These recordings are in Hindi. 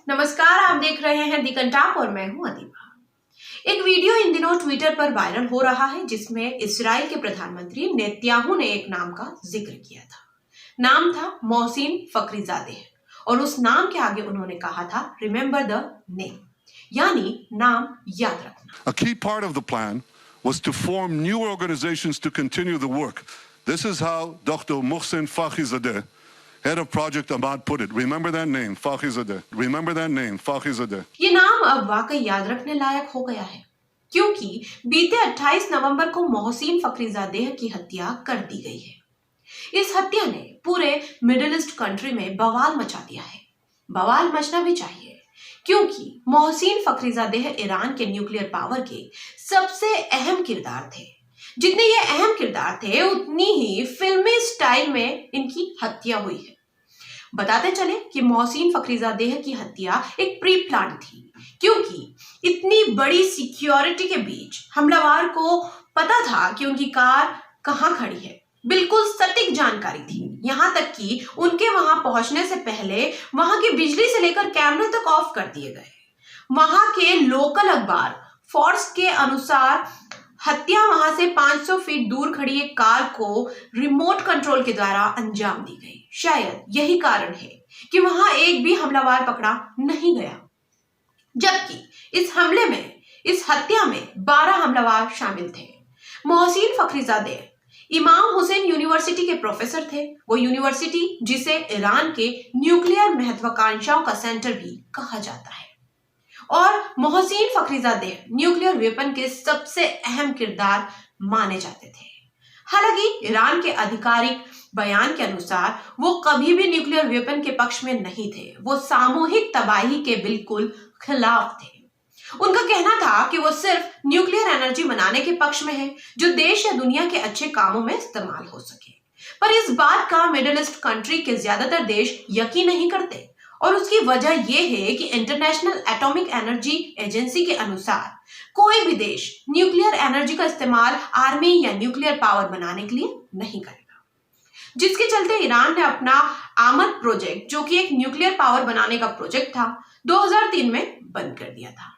नमस्कार, आप देख रहे हैं दी कंटाप और मैं हूं अदीबा। एक वीडियो इन दिनों ट्विटर पर वायरल हो रहा है जिसमें इस्राइल के प्रधानमंत्री नेतन्याहू ने एक नाम का जिक्र किया था। नाम था मोहसिन फखरीजादेह और उस नाम के आगे उन्होंने कहा था रिमेंबर द नेम, यानी नाम याद रखना। A key part of the plan was to form new organizations to continue the work. This is how Dr. Mohsen Fakhrizadeh, head of Project Ahmad, put it. Remember that name, Fakhrizadeh. Remember that name, Fakhrizadeh. ये नाम अब वाकई याद रखने लायक हो गया है क्योंकि बीते 28 नवंबर को मोहसिन फखरीजादेह की हत्या कर दी गई है। इस हत्या ने पूरे मिडिल ईस्ट कंट्री में बवाल मचा दिया है। बवाल मचना भी चाहिए क्योंकि मोहसिन फखरीजादेह ईरान के न्यूक्लियर पावर के सबसे अहम किरदार थे। जितने ये अहम किरदार थे उतनी ही फिल्मी स्टाइल में इनकी हत्या हुई है। बताते चले कि मोहसिन फखरीजादेह की हत्या एक प्री प्लान थी क्योंकि इतनी बड़ी सिक्योरिटी के बीच हमलावर को पता था कि उनकी कार कहां खड़ी है। बिल्कुल सटीक जानकारी थी, यहां तक कि उनके वहां पहुंचने से पहले वहां की बिजली से लेकर कैमरे तक ऑफ कर दिए गए। वहां के लोकल अखबार फोर्स के अनुसार हत्या वहां से 500 फीट दूर खड़ी एक कार को रिमोट कंट्रोल के द्वारा अंजाम दी गई। शायद यही कारण है कि वहां एक भी हमलावर पकड़ा नहीं गया, जबकि इस हत्या में 12 हमलावर शामिल थे। मोहसिन फखरीजादेह इमाम हुसैन यूनिवर्सिटी के प्रोफेसर थे। वो यूनिवर्सिटी जिसे ईरान के न्यूक्लियर महत्वाकांक्षाओं का सेंटर भी कहा जाता है और मोहसिन फखरीजादेह न्यूक्लियर वेपन के सबसे अहम किरदार माने जाते थे। हालांकि ईरान के आधिकारिक बयान के अनुसार वो कभी भी न्यूक्लियर वेपन के पक्ष में नहीं थे। वो सामूहिक तबाही के बिल्कुल खिलाफ थे। उनका कहना था कि वो सिर्फ न्यूक्लियर एनर्जी बनाने के पक्ष में है जो देश या दुनिया के अच्छे कामों में इस्तेमाल हो सके। पर इस बात का मिडिल ईस्ट कंट्री के ज्यादातर देश यकीन नहीं करते और उसकी वजह यह है कि इंटरनेशनल एटॉमिक एनर्जी एजेंसी के अनुसार कोई भी देश न्यूक्लियर एनर्जी का इस्तेमाल आर्मी या न्यूक्लियर पावर बनाने के लिए नहीं करेगा, जिसके चलते ईरान ने अपना आमद प्रोजेक्ट, जो कि एक न्यूक्लियर पावर बनाने का प्रोजेक्ट था, 2003 में बंद कर दिया था।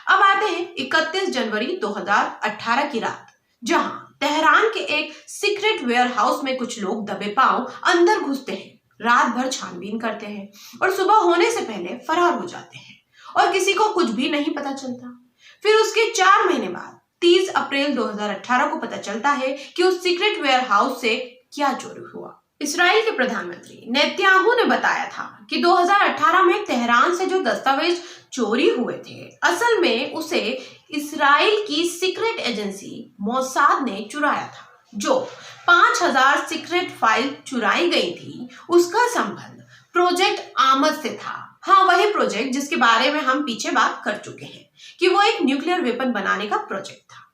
अब आते हैं 31 जनवरी 2018 की रात, जहां तेहरान के एक सीक्रेट वेयर हाउस में कुछ लोग दबे पांव अंदर घुसते हैं, रात भर छानबीन करते हैं और सुबह होने से पहले फरार हो जाते हैं और किसी को कुछ भी नहीं पता चलता। फिर उसके 4 महीने बाद 30 अप्रैल 2018 को पता चलता है कि उस सीक्रेट वेयर हाउस से क्या चोरी हुआ। इस्राइल के प्रधानमंत्री नेतन्याहू ने बताया था कि 2018 में तेहरान से जो दस्तावेज चोरी हुए थे, असल में उसे इस्राइल की सीक्रेट एजेंसी मोसाद ने चुराया था। जो 5000 सीक्रेट फाइल चुराई गई थी, उसका संबंध प्रोजेक्ट आमद से था। हाँ, वही प्रोजेक्ट जिसके बारे में हम पीछे बात कर चुके हैं कि वो एक न्यूक्लियर वेपन बनाने का प्रोजेक्ट था।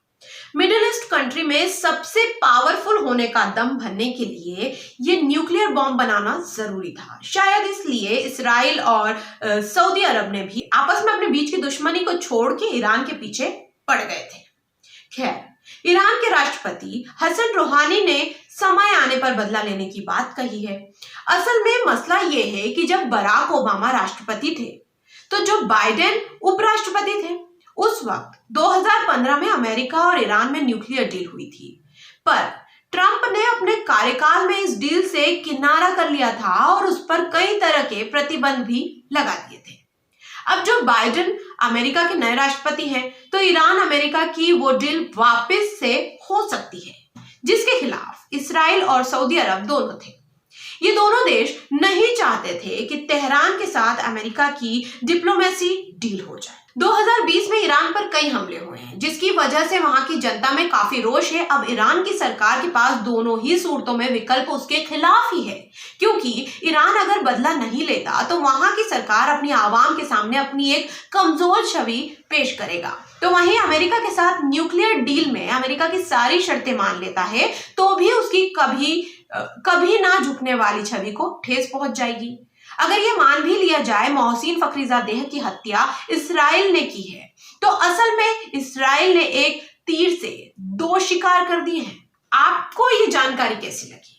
मिडिल ईस्ट कंट्री में सबसे पावरफुल होने का दम भरने के लिए ये न्यूक्लियर बॉम्ब बनाना जरूरी था। शायद इसलिए इस्राइल और सऊदी अरब ने भी आपस में अपने बीच की दुश्मनी को छोड़ के ईरान के पीछे पड़ गए थे। खैर, ईरान के राष्ट्रपति हसन रूहानी ने समय आने पर बदला लेने की बात कही है। असल में मसला ये है कि जब बराक ओबामा राष्ट्रपति थे तो जो बाइडेन उपराष्ट्रपति थे, उस वक्त 2015 में अमेरिका और ईरान में न्यूक्लियर डील हुई थी, पर ट्रंप ने अपने कार्यकाल में इस डील से किनारा कर लिया था और उस पर कई तरह के प्रतिबंध भी लगा दिए थे। अब जो बाइडेन अमेरिका के नए राष्ट्रपति हैं, तो ईरान अमेरिका की वो डील वापस से हो सकती है जिसके खिलाफ इस्राइल और सऊदी अरब दोनों थे। ये दोनों देश नहीं चाहते थे कि तेहरान के साथ अमेरिका की डिप्लोमेसी डील हो जाए। 2020 में ईरान पर कई हमले हुए हैं जिसकी वजह से वहां की जनता में काफी रोष है। अब ईरान की सरकार के पास दोनों ही सूरतों में विकल्प उसके खिलाफ ही है, क्योंकि ईरान अगर बदला नहीं लेता तो वहां की सरकार अपनी आवाम के सामने अपनी एक कमजोर छवि पेश करेगा। तो वहीं अमेरिका के साथ न्यूक्लियर डील में अमेरिका की सारी शर्तें मान लेता है तो भी उसकी कभी ना झुकने वाली छवि को ठेस पहुंच जाएगी। अगर ये मान भी लिया जाए मोहसिन फखरीजादेह की हत्या इस्राइल ने की है, तो असल में इस्राइल ने एक तीर से 2 शिकार कर दिए हैं। आपको ये जानकारी कैसी लगी?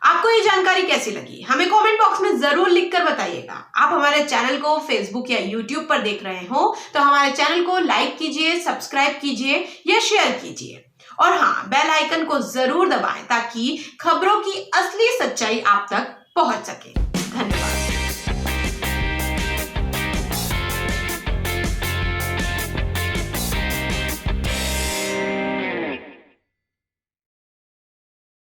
आपको ये जानकारी कैसी लगी हमें कमेंट बॉक्स में जरूर लिखकर बताइएगा। आप हमारे चैनल को फेसबुक या यूट्यूब पर देख रहे हो तो हमारे चैनल को लाइक कीजिए, सब्सक्राइब कीजिए या शेयर कीजिए और हाँ, बेल आइकन को जरूर दबाएं ताकि खबरों की असली सच्चाई आप तक पहुंच सके।